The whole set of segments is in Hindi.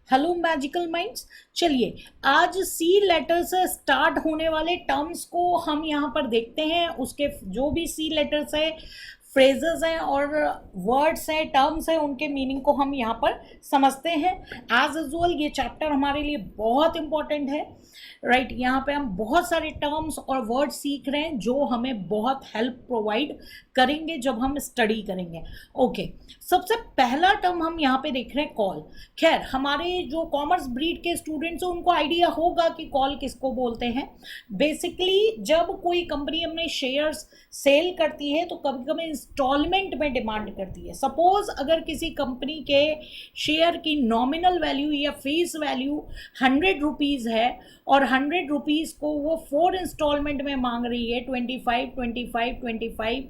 Hello magical minds. चलिए आज सी लेटर से स्टार्ट होने वाले टर्म्स को हम यहाँ पर देखते हैं। उसके जो भी सी लेटर्स है, फ्रेजेस हैं और वर्ड्स हैं, टर्म्स हैं, उनके मीनिंग को हम यहाँ पर समझते हैं। एज यूजुअल ये चैप्टर हमारे लिए बहुत इंपॉर्टेंट है, राइट। यहाँ पे हम बहुत सारे टर्म्स और वर्ड सीख रहे हैं जो हमें बहुत हेल्प प्रोवाइड करेंगे जब हम स्टडी करेंगे। ओके, सबसे पहला टर्म हम यहाँ पे देख रहे हैं कॉल। खैर हमारे जो कॉमर्स ब्रीड के स्टूडेंट्स हैं उनको आइडिया होगा कि कॉल किसको बोलते हैं। बेसिकली जब कोई कंपनी अपने शेयर्स सेल करती है तो कभी कभी इंस्टॉलमेंट में डिमांड करती है। सपोज अगर किसी कंपनी के शेयर की नॉमिनल वैल्यू या फेस वैल्यू 100 रुपीज़ है और 100 रुपीज़ को वो 4 इंस्टॉलमेंट में मांग रही है, 25 25 25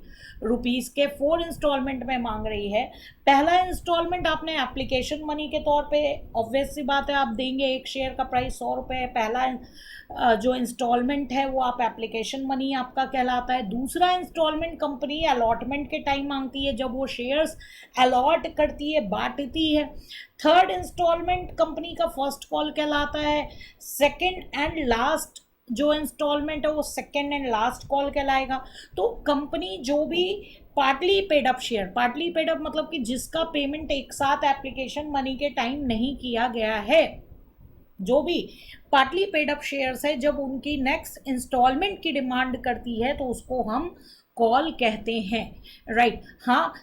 रुपीज़ के 4 इंस्टॉलमेंट में मांग रही है। पहला इंस्टॉलमेंट आपने एप्लीकेशन मनी के तौर पे ऑब्वियस सी बात है आप देंगे, एक शेयर का प्राइस 100 रुपये है। पहला जो इंस्टॉलमेंट है वो आप एप्लीकेशन मनी आपका कहलाता है। दूसरा इंस्टॉलमेंट कंपनी अलॉटमेंट के टाइम मांगती है, जब वो शेयर्स अलॉट करती है, बांटती है। थर्ड इंस्टॉलमेंट कंपनी का फर्स्ट कॉल कहलाता है। सेकेंड एंड लास्ट जो इंस्टॉलमेंट है वो सेकेंड एंड लास्ट कॉल कहलाएगा। तो कंपनी जो भी partly paid up share, partly paid up मतलब कि जिसका पेमेंट एक साथ एप्लीकेशन मनी के टाइम नहीं किया गया है, जो भी पार्टली पेड अप शेयर्स है, जब उनकी नेक्स्ट इंस्टॉलमेंट की डिमांड करती है तो उसको हम कॉल कहते हैं, राइट। हाँ,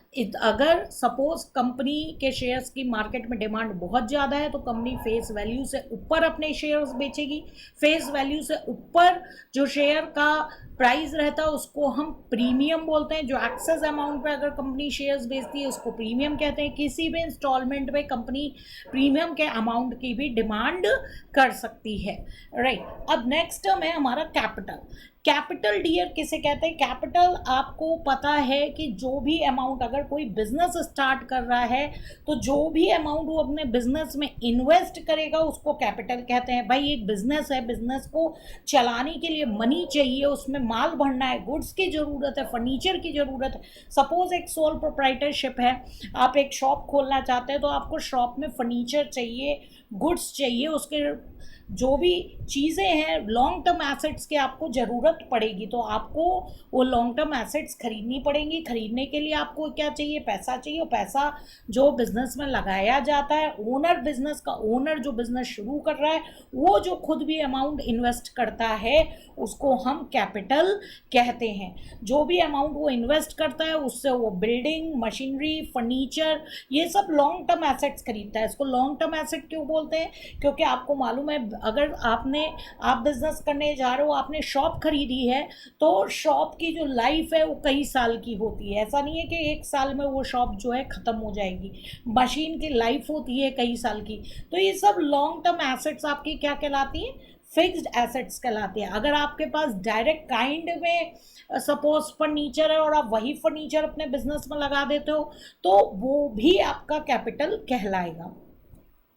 अगर सपोज कंपनी के शेयर्स की मार्केट में डिमांड बहुत ज़्यादा है तो कंपनी फेस वैल्यू से ऊपर अपने शेयर्स बेचेगी। फेस वैल्यू से ऊपर जो शेयर का प्राइस रहता है उसको हम प्रीमियम बोलते हैं। जो एक्सेस अमाउंट पे अगर कंपनी शेयर्स बेचती है उसको प्रीमियम कहते हैं। किसी भी इंस्टॉलमेंट में कंपनी प्रीमियम के अमाउंट की भी डिमांड कर सकती है, राइट। अब नेक्स्ट टर्म है हमारा कैपिटल। कैपिटल डियर किसे कहते हैं? कैपिटल आपको पता है कि जो भी अमाउंट, अगर कोई बिजनेस स्टार्ट कर रहा है तो जो भी अमाउंट वो अपने बिजनेस में इन्वेस्ट करेगा उसको कैपिटल कहते हैं। भाई एक बिजनेस है, बिजनेस को चलाने के लिए मनी चाहिए, उसमें माल भरना है, गुड्स की ज़रूरत है, फर्नीचर की ज़रूरत है। सपोज एक सोल प्रोप्राइटरशिप है, आप एक शॉप खोलना चाहते हैं तो आपको शॉप में फर्नीचर चाहिए, गुड्स चाहिए, उसके जो भी चीज़ें हैं लॉन्ग टर्म एसेट्स की आपको ज़रूरत पड़ेगी, तो आपको वो लॉन्ग टर्म एसेट्स खरीदनी पड़ेंगी। खरीदने के लिए आपको क्या चाहिए? पैसा चाहिए। और पैसा जो बिज़नेस में लगाया जाता है, ओनर, बिज़नेस का ओनर जो बिज़नेस शुरू कर रहा है वो जो खुद भी अमाउंट इन्वेस्ट करता है उसको हम कैपिटल कहते हैं। जो भी अमाउंट वो इन्वेस्ट करता है उससे वो बिल्डिंग, मशीनरी, फर्नीचर, ये सब लॉन्ग टर्म एसेट्स खरीदता है। इसको लॉन्ग टर्म एसेट क्यों बोलते हैं? क्योंकि आपको मालूम है अगर आप बिजनेस करने जा रहे हो, आपने शॉप खरीदी है तो शॉप की जो लाइफ है वो कई साल की होती है। ऐसा नहीं है कि एक साल में वो शॉप जो है ख़त्म हो जाएगी। मशीन की लाइफ होती है कई साल की। तो ये सब लॉन्ग टर्म एसेट्स आपकी क्या कहलाती हैं? फिक्स्ड एसेट्स कहलाती हैं। अगर आपके पास डायरेक्ट काइंड में सपोज फर्नीचर है और आप वही फर्नीचर अपने बिजनेस में लगा देते हो तो वो भी आपका कैपिटल कहलाएगा।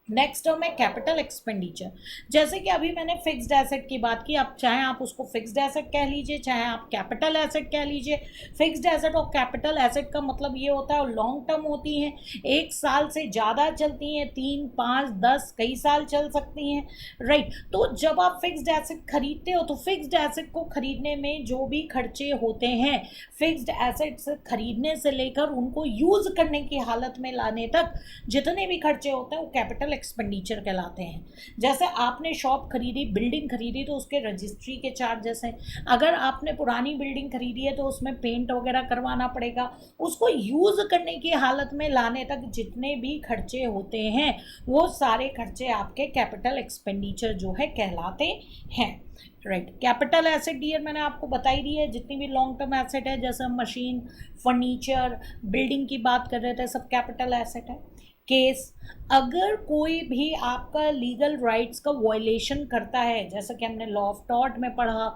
नेक्स्ट टर्म है कैपिटल एक्सपेंडिचर। जैसे कि अभी मैंने फिक्स्ड एसेट की बात की, अब चाहे आप उसको फिक्स्ड एसेट कह लीजिए, चाहे आप कैपिटल एसेट कह लीजिए। फिक्स्ड एसेट और कैपिटल एसेट का मतलब ये होता है लॉन्ग टर्म होती हैं, एक साल से ज़्यादा चलती हैं, 3, 5, 10 कई साल चल सकती हैं, राइट। तो जब आप फिक्स्ड एसेट खरीदते हो तो फिक्स्ड एसेट को खरीदने में जो भी खर्चे होते हैं, फिक्स्ड एसेट्स खरीदने से लेकर उनको यूज़ करने की हालत में लाने तक जितने भी खर्चे होते हैं वो कैपिटल एक्सपेंडिचर कहलाते हैं। जैसे आपने शॉप खरीदी, बिल्डिंग खरीदी तो उसके रजिस्ट्री के चार्जेस हैं। अगर आपने पुरानी बिल्डिंग खरीदी है तो उसमें पेंट वगैरह करवाना पड़ेगा। उसको यूज़ करने की हालत में लाने तक जितने भी खर्चे होते हैं वो सारे खर्चे आपके कैपिटल एक्सपेंडिचर जो है कहलाते हैं, राइट। कैपिटल एसेट डियर मैंने आपको बताई दी है, जितनी भी लॉन्ग टर्म एसेट है, जैसे मशीन, फर्नीचर, बिल्डिंग की बात कर रहे थे, सब कैपिटल एसेट है। केस, अगर कोई भी आपका लीगल राइट्स का वायलेशन करता है, जैसा कि हमने लॉ ऑफ टॉर्ट में पढ़ा,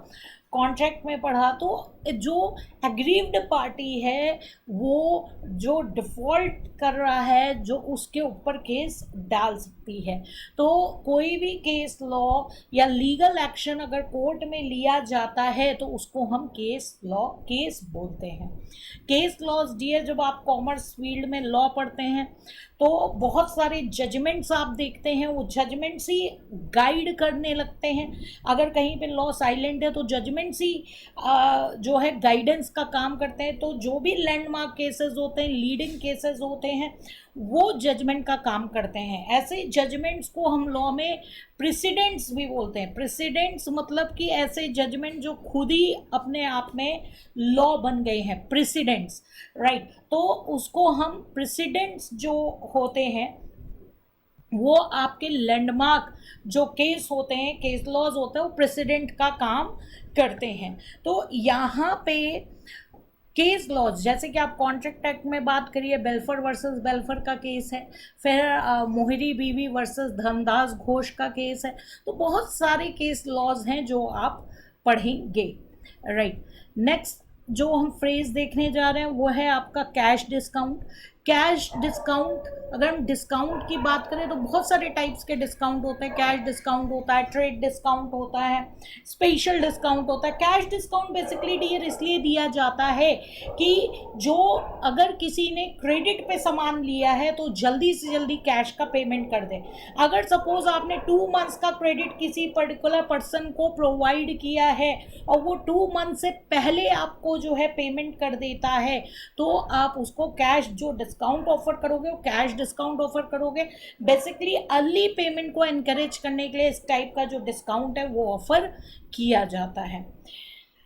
कॉन्ट्रैक्ट में पढ़ा, तो जो एग्रीव्ड पार्टी है वो जो डिफॉल्ट कर रहा है जो उसके ऊपर केस डाल सकती है। तो कोई भी केस लॉ या लीगल एक्शन अगर कोर्ट में लिया जाता है तो उसको हम केस बोलते हैं। केस लॉज डियर, जब आप कॉमर्स फील्ड में लॉ पढ़ते हैं तो बहुत सारे जजमेंट्स आप देखते हैं, वो जजमेंट्स ही गाइड करने लगते हैं। अगर कहीं पे लॉ साइलेंट है तो जजमेंट्स ही जो है गाइडेंस का काम करते हैं। तो जो भी लैंडमार्क केसेस होते हैं, लीडिंग केसेस होते हैं, वो जजमेंट का काम करते हैं। ऐसे जजमेंट्स को हम लॉ में प्रेसिडेंट्स भी बोलते हैं। प्रेसिडेंट्स मतलब कि ऐसे जजमेंट जो खुद ही अपने आप में लॉ बन गए हैं, प्रेसिडेंट्स, राइट। तो उसको हम प्रेसिडेंट्स जो होते हैं वो आपके लैंडमार्क जो केस होते हैं, केस लॉज होते हैं, वो प्रेसिडेंट का काम करते हैं। तो यहाँ पे केस लॉज, जैसे कि आप कॉन्ट्रैक्ट एक्ट में बात करिए, बेल्फर वर्सेस बेल्फर का केस है, फिर मोहिरी बीवी वर्सेस धनदास घोष का केस है। तो बहुत सारे केस लॉज हैं जो आप पढ़ेंगे, राइट। नेक्स्ट जो हम फ्रेज देखने जा रहे हैं वो है आपका कैश डिस्काउंट। कैश डिस्काउंट, अगर हम डिस्काउंट की बात करें तो बहुत सारे टाइप्स के डिस्काउंट होते हैं। कैश डिस्काउंट होता है, ट्रेड डिस्काउंट होता है, स्पेशल डिस्काउंट होता है। कैश डिस्काउंट बेसिकली डियर इसलिए दिया जाता है कि जो अगर किसी ने क्रेडिट पे सामान लिया है तो जल्दी से जल्दी कैश का पेमेंट कर दे। अगर सपोज आपने 2 मंथ्स का क्रेडिट किसी पर्टिकुलर पर्सन को प्रोवाइड किया है और वो 2 मंथ से पहले आपको जो है पेमेंट कर देता है तो आप उसको कैश जो डिस्काउंट ऑफर करोगे वो कैश डिस्काउंट ऑफर करोगे। बेसिकली अर्ली पेमेंट को एनकरेज करने के लिए इस टाइप का जो डिस्काउंट है वो ऑफर किया जाता है।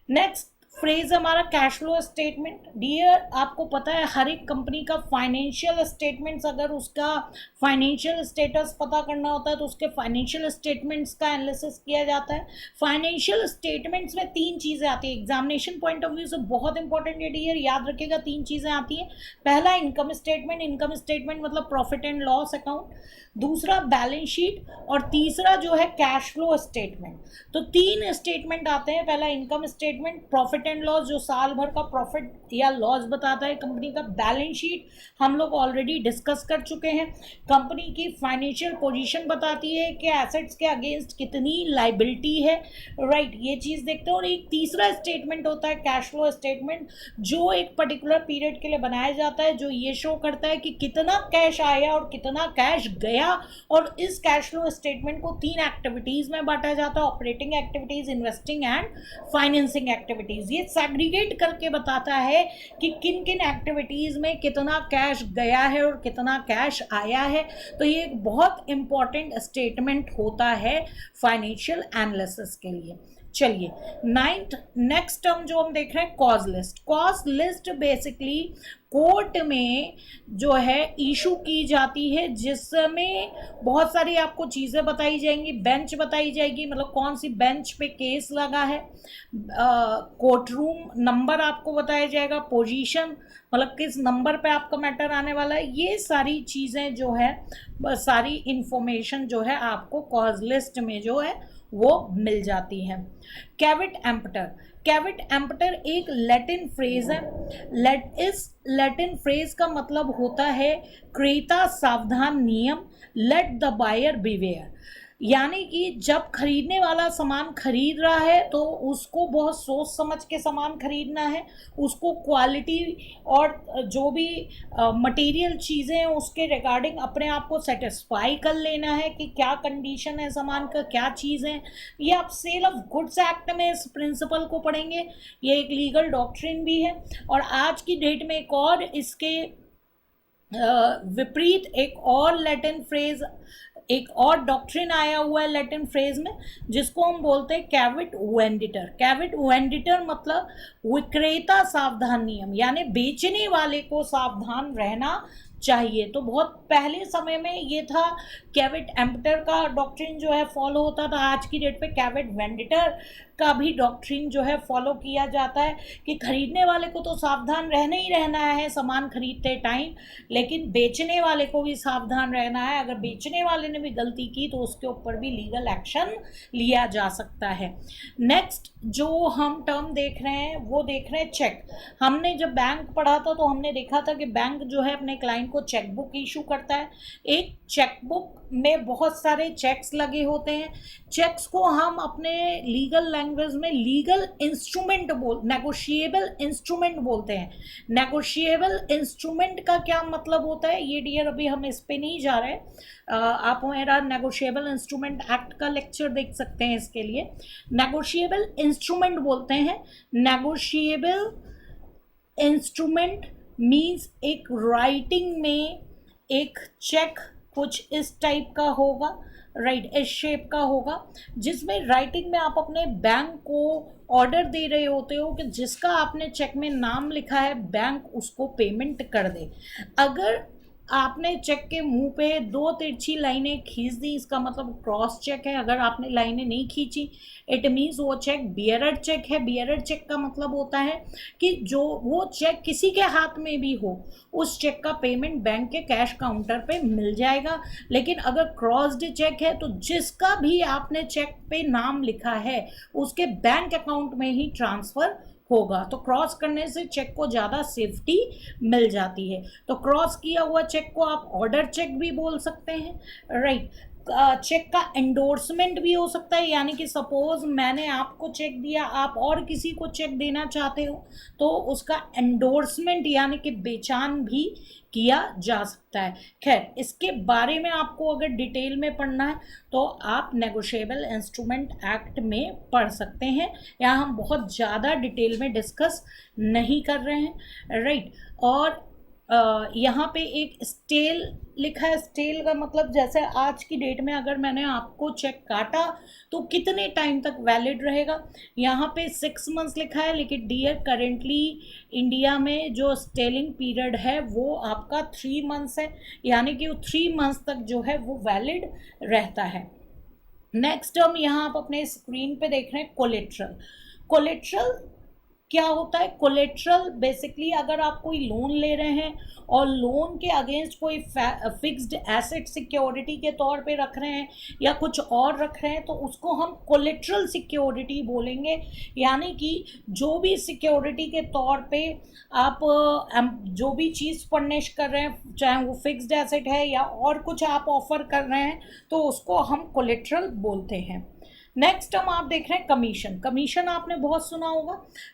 नेक्स्ट फ्रेज हमारा कैश फ्लो स्टेटमेंट। डियर आपको पता है हर एक कंपनी का फाइनेंशियल स्टेटमेंट्स, अगर उसका फाइनेंशियल स्टेटस पता करना होता है तो उसके फाइनेंशियल स्टेटमेंट्स का एनालिसिस किया जाता है। फाइनेंशियल स्टेटमेंट्स में 3 चीज़ें आती हैं, एग्जामिनेशन पॉइंट ऑफ व्यू से बहुत इंपॉर्टेंट है डियर, याद रखिएगा 3 चीज़ें आती हैं। पहला इनकम स्टेटमेंट, इनकम स्टेटमेंट मतलब प्रॉफिट एंड लॉस अकाउंट, दूसरा बैलेंस शीट और तीसरा जो है कैश फ्लो स्टेटमेंट। तो 3 स्टेटमेंट आते हैं, पहला income statement, profit and loss जो साल भर का प्रॉफिट या लॉस बताता है कंपनी का, बैलेंस शीट हम लोग ऑलरेडी डिस्कस कर चुके हैं, कंपनी की फाइनेंशियल पोजीशन बताती है कि एसेट्स के अगेंस्ट कितनी लाइबिलिटी है, राइट, ये चीज़ देखते हैं। और एक तीसरा स्टेटमेंट होता है कैश फ्लो स्टेटमेंट जो एक पर्टिकुलर पीरियड के लिए बनाया जाता है, जो ये शो करता है कि कितना कैश आया और कितना कैश गया। और इस कैश फ्लो स्टेटमेंट को 3 एक्टिविटीज में बांटा जाता है, operating activities, investing and financing activities. ये सेग्रीगेट करके बताता है कि किन किन एक्टिविटीज में कितना कैश गया है और कितना कैश आया है। तो ये एक बहुत इंपॉर्टेंट स्टेटमेंट होता है फाइनेंशियल एनालिसिस के लिए। चलिए नेक्स्ट टर्म जो हम देख रहे हैं cause list. Cause list basically court में जो है इशू की जाती है, जिसमें बहुत सारी आपको चीज़ें बताई जाएंगी, बेंच बताई जाएगी, मतलब कौन सी बेंच पे केस लगा है, कोर्ट रूम नंबर आपको बताया जाएगा, पोजीशन मतलब किस नंबर पे आपका मैटर आने वाला है। ये सारी चीज़ें जो है, सारी इंफॉर्मेशन जो है आपको कॉज लिस्ट में जो है वो मिल जाती है। कैविट एम्पटर, कैविट एम्पटर एक लैटिन फ्रेज है। इस लैटिन फ्रेज का मतलब होता है क्रेता सावधान नियम, लेट द बायर बिवेयर। यानी कि जब खरीदने वाला सामान खरीद रहा है तो उसको बहुत सोच समझ के सामान खरीदना है, उसको क्वालिटी और जो भी मटेरियल चीज़ें हैं उसके रिगार्डिंग अपने आप को सेटिस्फाई कर लेना है कि क्या कंडीशन है सामान का, क्या चीज़ है। ये आप सेल ऑफ गुड्स एक्ट में इस प्रिंसिपल को पढ़ेंगे, ये एक लीगल डॉक्ट्रिन भी है। और आज की डेट में एक और इसके विपरीत एक और लैटिन फ्रेज, एक और डॉक्ट्रिन आया हुआ है लैटिन फ्रेज में, जिसको हम बोलते हैं कैविट वेंडिटर। कैविट वेंडिटर मतलब विक्रेता सावधान नियम, यानी बेचने वाले को सावधान रहना चाहिए। तो बहुत पहले समय में ये था कैविट एम्पटर का डॉक्ट्रिन जो है फॉलो होता था, आज की डेट पे कैविट वेंडिटर का भी डॉक्ट्रिन जो है फॉलो किया जाता है कि खरीदने वाले को तो सावधान रहना ही रहना है सामान खरीदते टाइम, लेकिन बेचने वाले को भी सावधान रहना है। अगर बेचने वाले ने भी गलती की तो उसके ऊपर भी लीगल एक्शन लिया जा सकता है। नेक्स्ट जो हम टर्म देख रहे हैं वो देख रहे हैं चेक। हमने जब बैंक पढ़ा था तो हमने देखा था कि बैंक जो है अपने क्लाइंट को चेकबुक इशू करता है। एक चेकबुक में बहुत सारे चेक्स लगे होते हैं। चेक्स को हम अपने लीगल लैंग्वेज में लीगल इंस्ट्रूमेंट नेगोशिएबल इंस्ट्रूमेंट बोलते हैं। नेगोशिएबल इंस्ट्रूमेंट का क्या मतलब होता है ये डियर अभी हम इस पे नहीं जा रहे। आप मेरा नेगोशिएबल इंस्ट्रूमेंट एक्ट का लेक्चर देख सकते हैं। इसके लिए नेगोशिएबल इंस्ट्रूमेंट बोलते हैं। नेगोशिएबल इंस्ट्रूमेंट मीन्स एक राइटिंग में एक चेक कुछ इस टाइप का होगा, राइट, इस शेप का होगा, जिसमें राइटिंग में आप अपने बैंक को ऑर्डर दे रहे होते हो कि जिसका आपने चेक में नाम लिखा है बैंक उसको पेमेंट कर दे। अगर आपने चेक के मुंह पे 2 तिरछी लाइनें खींच दी इसका मतलब क्रॉस चेक है। अगर आपने लाइनें नहीं खींची इट मीन्स वो चेक बियरर चेक है। बियरर चेक का मतलब होता है कि जो वो चेक किसी के हाथ में भी हो उस चेक का पेमेंट बैंक के कैश काउंटर पे मिल जाएगा। लेकिन अगर क्रॉस्ड चेक है तो जिसका भी आपने चेक पे नाम लिखा है उसके बैंक अकाउंट में ही ट्रांसफ़र होगा। तो क्रॉस करने से चेक को ज़्यादा सेफ्टी मिल जाती है। तो क्रॉस किया हुआ चेक को आप ऑर्डर चेक भी बोल सकते हैं, राइट। चेक का एंडोर्समेंट भी हो सकता है, यानी कि सपोज मैंने आपको चेक दिया, आप और किसी को चेक देना चाहते हो तो उसका एंडोर्समेंट यानी कि बेचान भी किया जा सकता है। खैर इसके बारे में आपको अगर डिटेल में पढ़ना है तो आप नेगोशिएबल इंस्ट्रूमेंट एक्ट में पढ़ सकते हैं। यहाँ हम बहुत ज़्यादा डिटेल में डिस्कस नहीं कर रहे हैं, राइट। और यहाँ पे एक स्टेल लिखा है। स्टेल का मतलब जैसे आज की डेट में अगर मैंने आपको चेक काटा तो कितने टाइम तक वैलिड रहेगा। यहाँ पे 6 मंथ्स लिखा है, लेकिन डियर करेंटली इंडिया में जो स्टेलिंग पीरियड है वो आपका 3 मंथ्स है, यानी कि वो 3 मंथ्स तक जो है वो वैलिड रहता है। नेक्स्ट हम यहाँ आप अपने स्क्रीन पे देख रहे हैं कोलेट्रल। कोलेट्रल क्या होता है? कोलेट्रल बेसिकली अगर आप कोई लोन ले रहे हैं और लोन के अगेंस्ट कोई फिक्स्ड एसेट सिक्योरिटी के तौर पे रख रहे हैं या कुछ और रख रहे हैं तो उसको हम कोलेट्रल सिक्योरिटी बोलेंगे। यानी कि जो भी सिक्योरिटी के तौर पे आप जो भी चीज़ फर्निश कर रहे हैं, चाहे वो फिक्स्ड एसेट है या और कुछ आप ऑफर कर रहे हैं, तो उसको हम कोलेट्रल बोलते हैं। नेक्स्ट हम आप देख रहे हैं कमीशन। कमीशन आपने बहुत सुना होगा।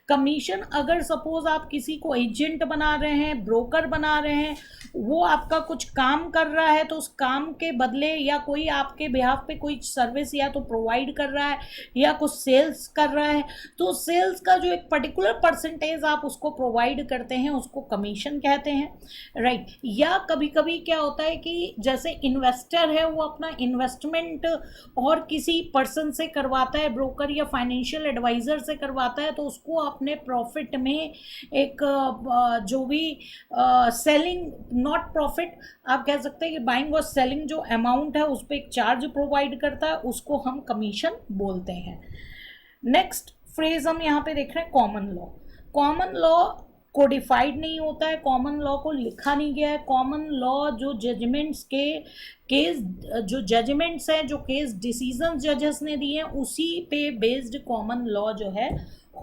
कमीशन अगर सपोज आप किसी को एजेंट बना रहे हैं, ब्रोकर बना रहे हैं, वो आपका कुछ काम कर रहा है तो उस काम के बदले या कोई आपके बिहाफ पे कोई सर्विस या तो प्रोवाइड कर रहा है या कुछ सेल्स कर रहा है, तो सेल्स का जो एक पर्टिकुलर परसेंटेज आप उसको प्रोवाइड करते हैं उसको कमीशन कहते हैं, राइट। या कभी कभी क्या होता है कि जैसे इन्वेस्टर है वो अपना इन्वेस्टमेंट और किसी पर्सन से करवाता है, ब्रोकर या फाइनेंशियल एडवाइजर से करवाता है, तो उसको अपने प्रॉफिट में एक जो भी सेलिंग नॉट प्रॉफिट आप कह सकते हैं कि बाइंग और सेलिंग जो अमाउंट है उस पर एक चार्ज प्रोवाइड करता है, उसको हम कमीशन बोलते हैं। नेक्स्ट फ्रेज हम यहाँ पे देख रहे हैं common law. Common law codified नहीं होता है, कॉमन लॉ को लिखा नहीं गया है। कॉमन लॉ जो जजमेंट्स के केस जो जजमेंट्स हैं, जो केस डिसीजन जजेस ने दिए हैं, उसी पे बेस्ड कॉमन लॉ जो है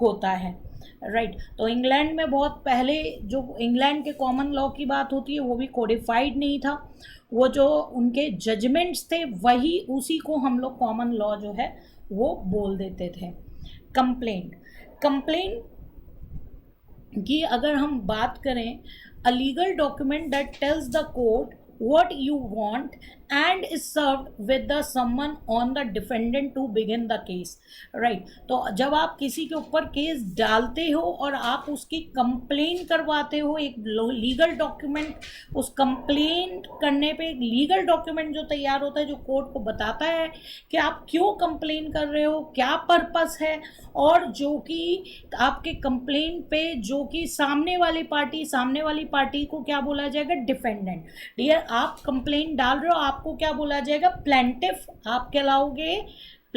होता है, राइट। तो इंग्लैंड में बहुत पहले जो इंग्लैंड के कॉमन लॉ की बात होती है वो भी कोडिफाइड नहीं था, वो जो उनके जजमेंट्स थे वही उसी को हम लोग कॉमन लॉ जो है वो बोल देते थे। कंप्लेंट। कंप्लेंट कि अगर हम बात करें, a legal document that tells the court what you want and is served with the summon on the defendant to begin the case, right। तो जब आप किसी के ऊपर केस डालते हो और आप उसकी कंप्लेन करवाते हो, एक लीगल डॉक्यूमेंट, उस कंप्लेन करने पे एक लीगल डॉक्यूमेंट जो तैयार होता है जो कोर्ट को बताता है कि आप क्यों कंप्लेन कर रहे हो, क्या पर्पस है, और जो कि आपके कंप्लेन पे जो कि सामने वाली पार्टी को क्या बोला जाएगा? डिफेंडेंट। डियर आप कंप्लेन डाल रहे हो, आपको क्या बोला जाएगा? प्लेंटिफ आप कहलाओगे,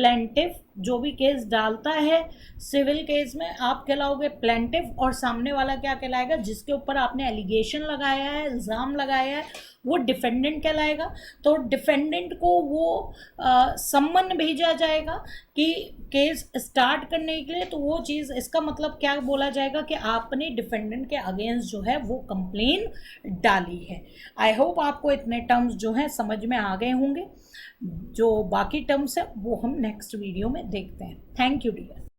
प्लेंटिफ, जो भी केस डालता है सिविल केस में आप कहलाओगे प्लेंटिफ, और सामने वाला क्या कहलाएगा, जिसके ऊपर आपने एलिगेशन लगाया है, इल्ज़ाम लगाया है, वो डिफेंडेंट कहलाएगा। तो डिफेंडेंट को वो सम्मन भेजा जाएगा कि केस स्टार्ट करने के लिए, तो वो चीज़, इसका मतलब क्या बोला जाएगा कि आपने डिफेंडेंट के अगेंस्ट जो है वो कंप्लेन डाली है। आई होप आपको इतने टर्म्स जो हैं समझ में आ गए होंगे। जो बाकी टर्म्स है वो हम नेक्स्ट वीडियो में देखते हैं। Thank you dear.